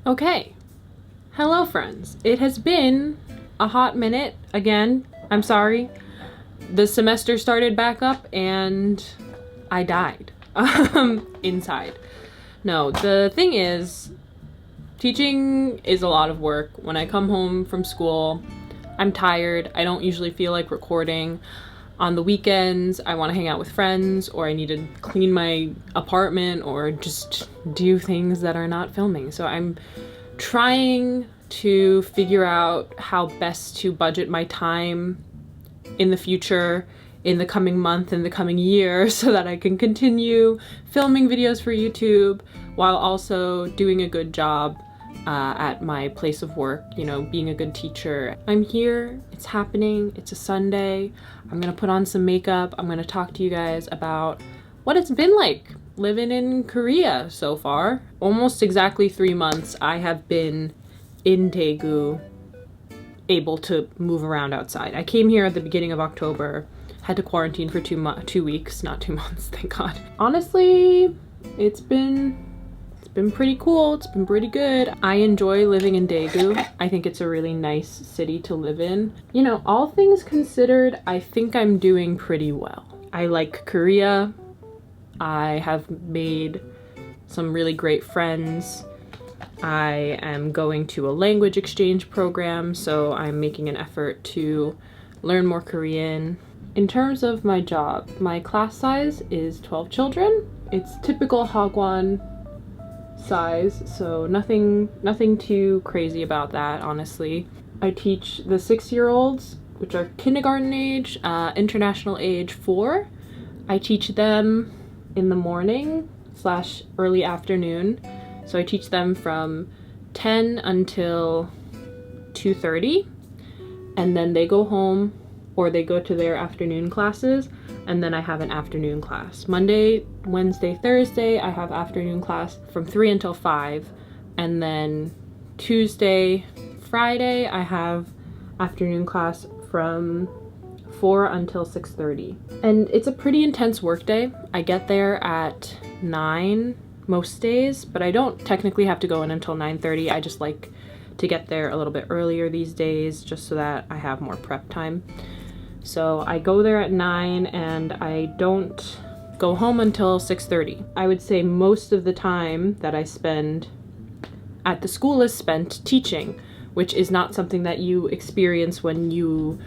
Okay, hello friends. It has been a hot minute. Again, I'm sorry. The semester started back up and I died inside. No, the thing is, teaching is a lot of work. When I come home from school, I'm tired. I don't usually feel like recording. On the weekends, I want to hang out with friends, or I need to clean my apartment, or just do things that are not filming. So I'm trying to figure out how best to budget my time in the future, in the coming month, in the coming year, so that I can continue filming videos for YouTube while also doing a good job at my place of work, you know, being a good teacher. I'm here, it's happening, it's a Sunday. I'm gonna put on some makeup. I'm gonna talk to you guys about what it's been like living in Korea so far. Almost exactly 3 months I have been in Daegu, able to move around outside. I came here at the beginning of October, had to quarantine for 2 weeks, not 2 months, thank God. Honestly, it's been pretty cool. It's been pretty good. I enjoy living in Daegu. I think it's a really nice city to live in. You know, all things considered, I think I'm doing pretty well. I like Korea. I have made some really great friends. I am going to a language exchange program, so I'm making an effort to learn more Korean. In terms of my job, my class size is 12 children. It's typical hagwon size, so nothing too crazy about that, honestly. I teach the 6-year-olds, which are kindergarten age, international age 4. I teach them in the morning / early afternoon. So I teach them from 10 until 2:30, and then they go home or they go to their afternoon classes, and then I have an afternoon class. Monday, Wednesday, Thursday, I have afternoon class from 3 until 5, and then Tuesday, Friday, I have afternoon class from 4 until 6:30. And it's a pretty intense work day. I get there at 9 most days, but I don't technically have to go in until 9:30. I just like to get there a little bit earlier these days, just so that I have more prep time. So I go there at 9 and I don't go home until 6:30. I would say most of the time that I spend at the school is spent teaching, which is not something that you experience when you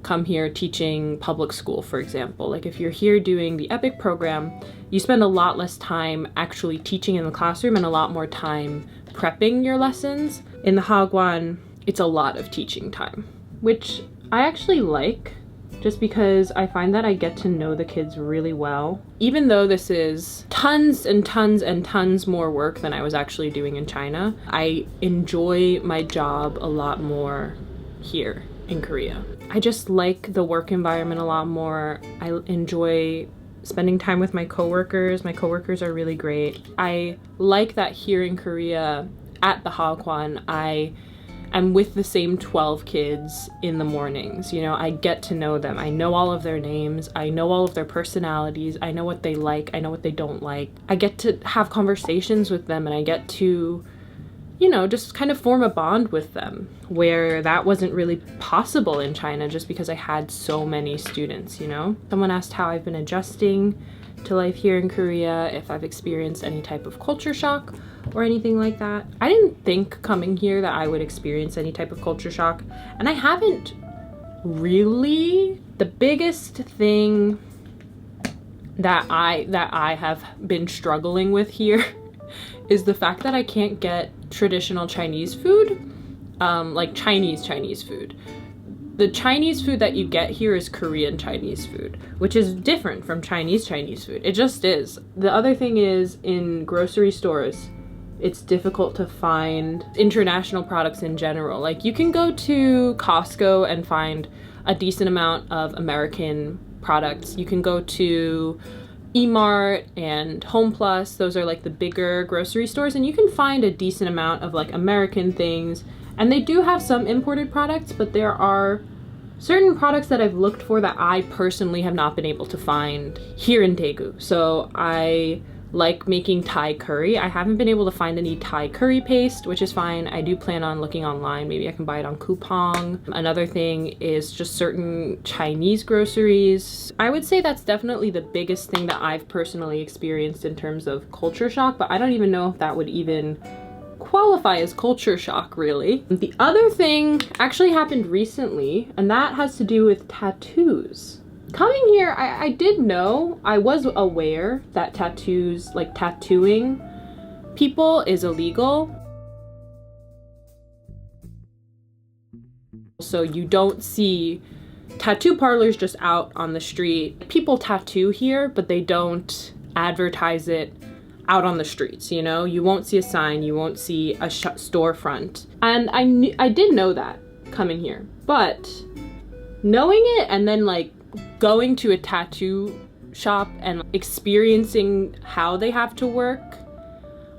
come here teaching public school, for example. Like if you're here doing the EPIC program, you spend a lot less time actually teaching in the classroom and a lot more time prepping your lessons. In the hagwon, it's a lot of teaching time, which I actually like, just because I find that I get to know the kids really well. Even though this is tons and tons and tons more work than I was actually doing in China, I enjoy my job a lot more here in Korea. I just like the work environment a lot more. I enjoy spending time with my coworkers. My coworkers are really great. I like that here in Korea at the hagwon, I'm with the same 12 kids in the mornings. You know, I get to know them. I know all of their names. I know all of their personalities. I know what they like. I know what they don't like. I get to have conversations with them, and I get to, you know, just kind of form a bond with them, where that wasn't really possible in China just because I had so many students, you know? Someone asked how I've been adjusting to life here in Korea, if I've experienced any type of culture shock or anything like that. I didn't think coming here that I would experience any type of culture shock, and I haven't really. The biggest thing that I have been struggling with here is the fact that I can't get traditional Chinese food, like Chinese food. The Chinese food that you get here is Korean Chinese food, which is different from Chinese food. It just is. The other thing is, in grocery stores, it's difficult to find international products in general. Like, you can go to Costco and find a decent amount of American products. You can go to E-Mart and Home Plus. Those are like the bigger grocery stores, and you can find a decent amount of like American things. And they do have some imported products, but there are certain products that I've looked for that I personally have not been able to find here in Daegu. So I like making Thai curry. I haven't been able to find any Thai curry paste, which is fine. I do plan on looking online. Maybe I can buy it on Coupang. Another thing is just certain Chinese groceries. I would say that's definitely the biggest thing that I've personally experienced in terms of culture shock, but I don't even know if that would even qualify as culture shock, really. The other thing actually happened recently, and that has to do with tattoos. Coming here, I did know, I was aware that tattoos, like tattooing people, is illegal. So you don't see tattoo parlors just out on the street. People tattoo here, but they don't advertise it out on the streets, you know? You won't see a sign, you won't see a storefront. And I did know that coming here, but knowing it and then like going to a tattoo shop and experiencing how they have to work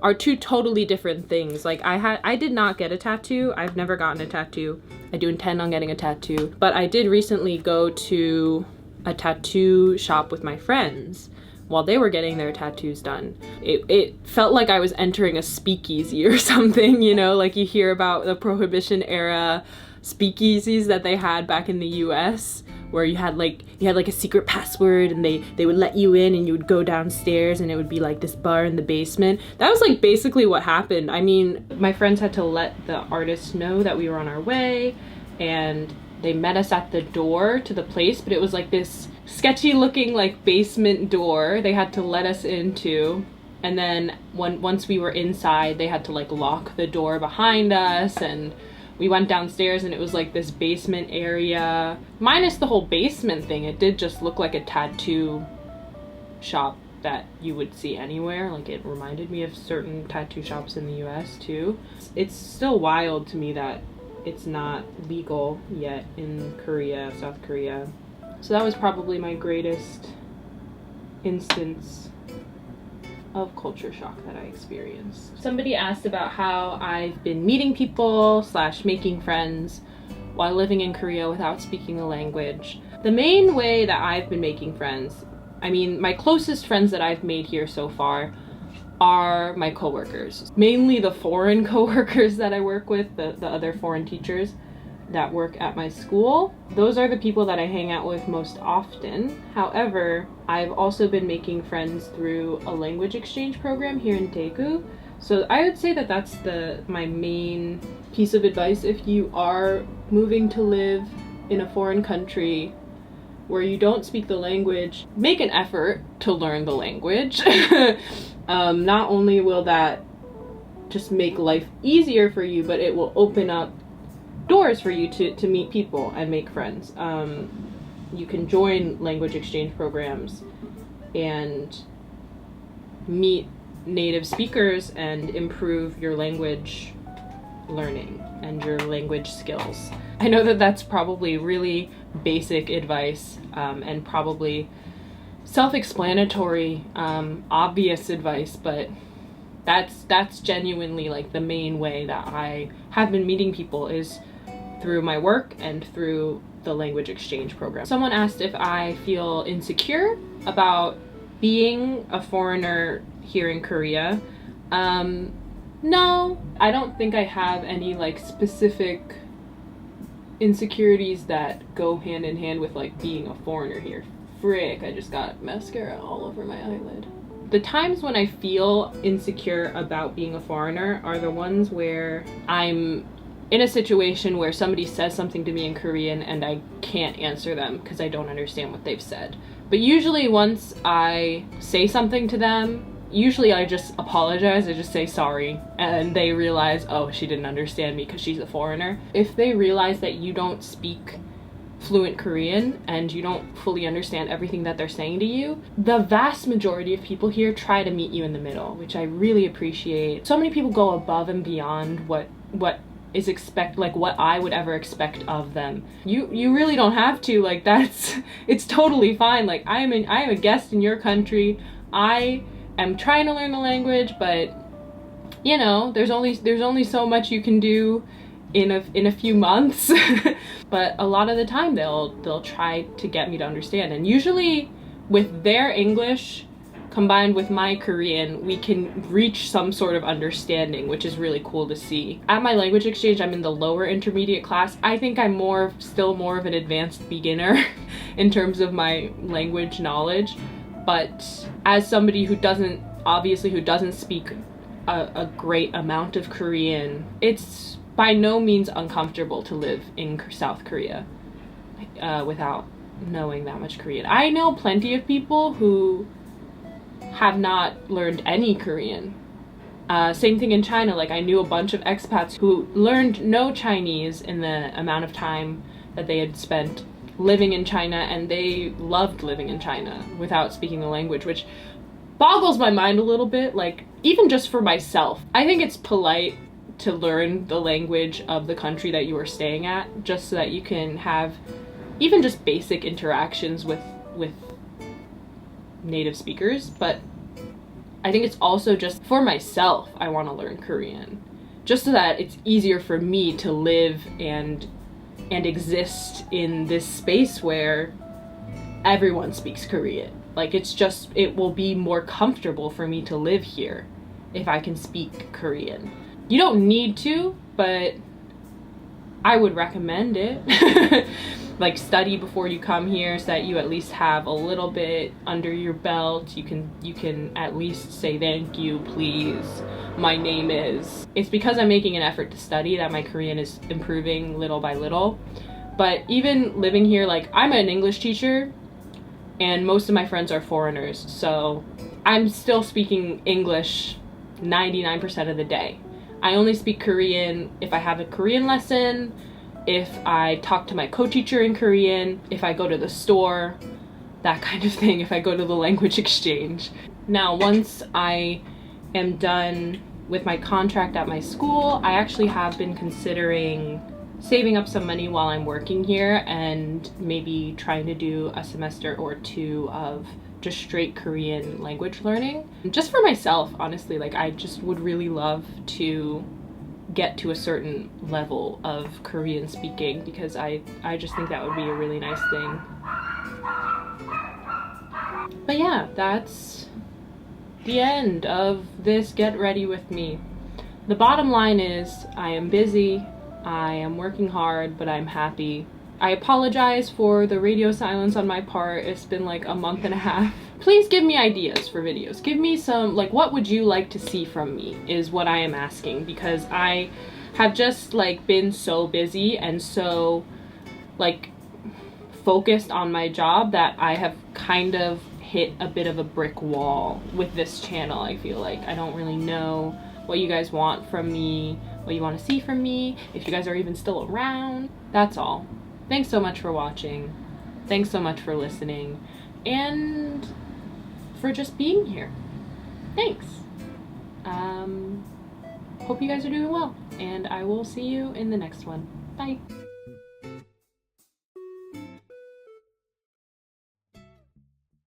are two totally different things. Like I did not get a tattoo. I've never gotten a tattoo. I do intend on getting a tattoo, but I did recently go to a tattoo shop with my friends while they were getting their tattoos done. It felt like I was entering a speakeasy or something, you know, like you hear about the Prohibition era speakeasies that they had back in the US, where you had like a secret password and they would let you in and you would go downstairs and it would be like this bar in the basement. That was like basically what happened. I mean, my friends had to let the artist know that we were on our way, and they met us at the door to the place, but it was like this sketchy looking like basement door they had to let us into. And then once we were inside, they had to like lock the door behind us, and we went downstairs and it was like this basement area. Minus the whole basement thing, it did just look like a tattoo shop that you would see anywhere. Like it reminded me of certain tattoo shops in the US too. It's still wild to me that it's not legal yet in Korea, South Korea. So that was probably my greatest instance of culture shock that I experienced. Somebody asked about how I've been meeting people / making friends while living in Korea without speaking the language. The main way that I've been making friends, I mean, my closest friends that I've made here so far are my coworkers. Mainly the foreign coworkers that I work with, the other foreign teachers that work at my school. Those are the people that I hang out with most often. However, I've also been making friends through a language exchange program here in Daegu. So I would say that that's my main piece of advice if you are moving to live in a foreign country where you don't speak the language. Make an effort to learn the language. Not only will that just make life easier for you, but it will open up doors for you to meet people and make friends. You can join language exchange programs and meet native speakers and improve your language learning and your language skills. I know that that's probably really basic advice and probably self-explanatory, obvious advice, but that's genuinely like the main way that I have been meeting people is through my work and through the language exchange program. Someone asked if I feel insecure about being a foreigner here in Korea. No, I don't think I have any like specific insecurities that go hand in hand with like being a foreigner here. Frick, I just got mascara all over my eyelid. The times when I feel insecure about being a foreigner are the ones where I'm in a situation where somebody says something to me in Korean and I can't answer them because I don't understand what they've said. But usually once I say something to them, usually I just apologize, I just say sorry, and they realize, oh, she didn't understand me because she's a foreigner. If they realize that you don't speak fluent Korean and you don't fully understand everything that they're saying to you, the vast majority of people here try to meet you in the middle, which I really appreciate. So many people go above and beyond what is what I would ever expect of them. You really don't have to, like, it's totally fine. Like, I am a guest in your country. I am trying to learn the language, but you know, there's only so much you can do in a few months. But a lot of the time they'll try to get me to understand, and usually with their English combined with my Korean, we can reach some sort of understanding, which is really cool to see. At my language exchange, I'm in the lower intermediate class. I think I'm still more of an advanced beginner in terms of my language knowledge, but as somebody who doesn't speak a great amount of Korean, it's by no means uncomfortable to live in South Korea without knowing that much Korean. I know plenty of people who have not learned any Korean. Same thing in China. Like, I knew a bunch of expats who learned no Chinese in the amount of time that they had spent living in China, and they loved living in China without speaking the language, which boggles my mind a little bit. Like, even just for myself, I think it's polite to learn the language of the country that you are staying at, just so that you can have even just basic interactions with native speakers. But I think it's also just for myself, I want to learn Korean, just so that it's easier for me to live and exist in this space where everyone speaks Korean. Like, it will be more comfortable for me to live here if I can speak Korean. You don't need to, but I would recommend it. Like, study before you come here so that you at least have a little bit under your belt. You can at least say thank you, please, my name is. It's because I'm making an effort to study that my Korean is improving little by little. But even living here, like, I'm an English teacher and most of my friends are foreigners, so I'm still speaking English 99% of the day. I only speak Korean if I have a Korean lesson, if I talk to my co-teacher in Korean, if I go to the store, that kind of thing, if I go to the language exchange. Now, once I am done with my contract at my school, I actually have been considering saving up some money while I'm working here and maybe trying to do a semester or two of just straight Korean language learning. Just for myself, honestly, like, I just would really love to get to a certain level of Korean speaking, because I just think that would be a really nice thing. But yeah, that's the end of this Get Ready With Me. The bottom line is, I am busy, I am working hard, but I'm happy. I apologize for the radio silence on my part. It's been like a month and a half. Please give me ideas for videos. Give me some, like, what would you like to see from me is what I am asking, because I have just, like, been so busy and so, like, focused on my job that I have kind of hit a bit of a brick wall with this channel. I feel like I don't really know what you guys want from me, what you want to see from me, if you guys are even still around. That's all. Thanks so much for watching. Thanks so much for listening. And for just being here. Thanks. Hope you guys are doing well, and I will see you in the next one. Bye.